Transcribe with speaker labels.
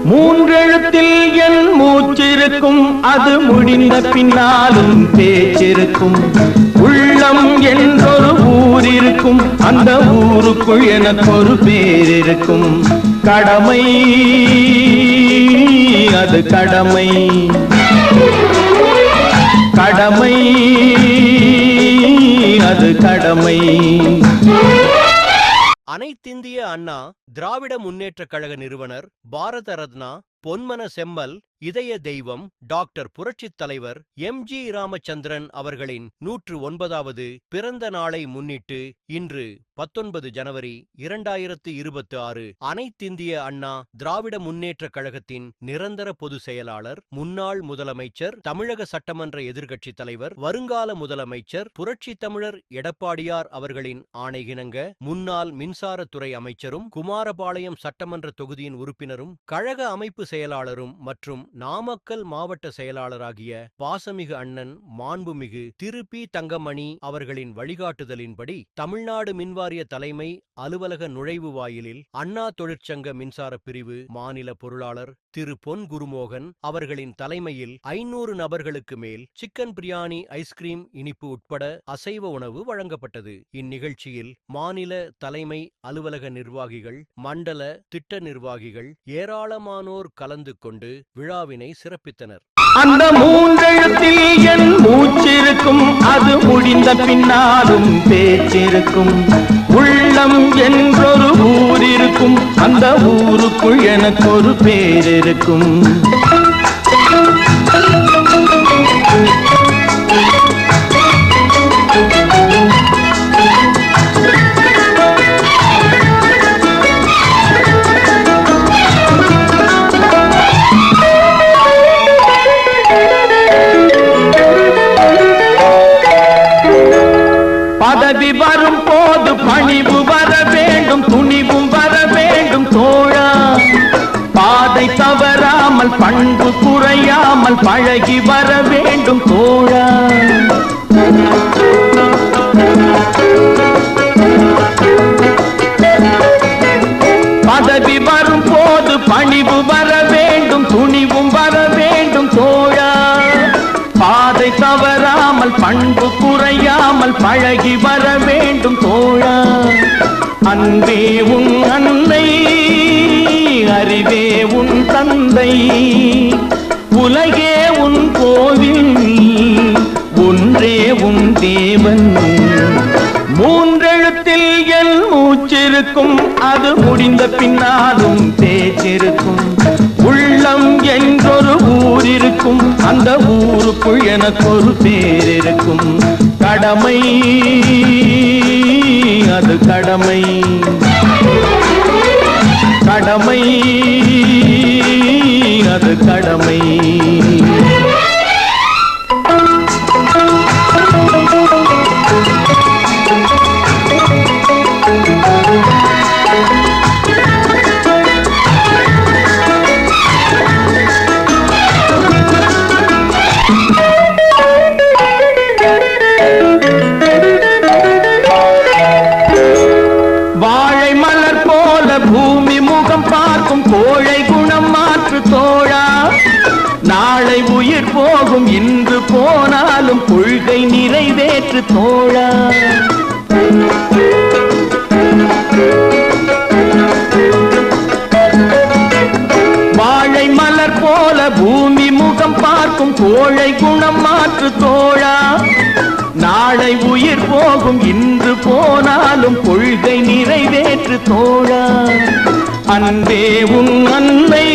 Speaker 1: மூன்றெழுத்தில் என் மூச்சிருக்கும், அது முடிந்த பின்னாலும் பேச்சிருக்கும். உள்ளம் என்றொரு ஊர் இருக்கும், அந்த ஊருக்குள் எனக்கு ஒரு பேர் இருக்கும். கடமை, அது கடமை, கடமை, அது கடமை.
Speaker 2: அனைத்திந்திய அண்ணா திராவிட முன்னேற்ற கழக நிறுவனர், பாரத ரத்னா, பொன்மன செம்மல், இதய தெய்வம் டாக்டர் புரட்சித் தலைவர் எம்.ஜி. ராமச்சந்திரன் அவர்களின் 109வது பிறந்த நாளை முன்னிட்டு இன்று 19 ஜனவரி 2026 அனைத்திந்திய அண்ணா திராவிட முன்னேற்ற கழகத்தின் நிரந்தர பொதுச் செயலாளர், முன்னாள் முதலமைச்சர், தமிழக சட்டமன்ற எதிர்க்கட்சித் தலைவர், வருங்கால முதலமைச்சர் புரட்சி தமிழர் எடப்பாடியார் அவர்களின் ஆணையிணங்க முன்னாள் மின்சாரத்துறை அமைச்சரும், குமாரபாளையம் சட்டமன்ற தொகுதியின் உறுப்பினரும், கழக அமைப்பு செயலாளரும் மற்றும் நாமக்கல் மாவட்ட செயலாளராகிய பாசமிகு அண்ணன் மாண்புமிகு திரு பி. தங்கமணி அவர்களின் வழிகாட்டுதலின்படி தமிழ்நாடு மின்வாரிய தலைமை அலுவலக நுழைவு வாயிலில் அண்ணா தொழிற்சங்க மின்சார பிரிவு மாநில பொருளாளர் திரு பொன் குருமோகன் அவர்களின் தலைமையில் 500 நபர்களுக்கு மேல் சிக்கன் பிரியாணி, ஐஸ்கிரீம், இனிப்பு உட்பட அசைவ உணவு வழங்கப்பட்டது. இந்நிகழ்ச்சியில் மாநில தலைமை அலுவலக நிர்வாகிகள், மண்டல திட்ட நிர்வாகிகள் ஏராளமானோர் கலந்து கொண்டு விழாவினை சிறப்பித்தனர்.
Speaker 1: அந்த மூன்றெழுத்தில் என் மூச்சிருக்கும், அது முடிந்த பின்னாலும் பேச்சிருக்கும். உள்ளம் என்றொரு ஊர் இருக்கும், அந்த ஊருக்குள் எனக்கு ஒரு பேர் இருக்கும். பதவி வரும் போது பணிவு வர வேண்டும், துணிவும் வர வேண்டும் தோழா. பாதை தவறாமல், பண்பு குறையாமல் பழகி வர வேண்டும் தோழா. பதவி வரும் போது பணிவு வர வேண்டும், துணிவும் வர வேண்டும் தோழா. பாதை தவறாமல், பண்பு குறையாமல் பழகி வர வேண்டும் தோழா. அன்பே உன் அன்னை, அறிவே உன் தந்தை, உலகே உன் கோவில், ஒன்றே உன் தேவன். மூன்றெழுத்தில் என் மூச்சிருக்கும், அது முடிந்த பின்னாலும் பேச்சிருக்கும். உள்ளம் என்றொரு ஊர் இருக்கும், அந்த ஊருக்குள் எனக்கு ஒரு பேர் இருக்கும். கடமை, அது கடமை, கடமை, அது கடமை. வாழை மலர் போல பூமி முகம் பார்க்கும், கோழை குணம் மாற்று தோழா. நாளை உயிர் போகும், இன்று போனாலும் கொள்கை நிறைவேற்று தோழா. வாழை மலர் போல பூமி முகம் பார்க்கும், கோழை குணம் மாற்று தோழா. நாளை உயிர் போகும், இன்று போனாலும் கொள்கை நிறைவேற்று தோழா. அன்பே உன் அன்னை,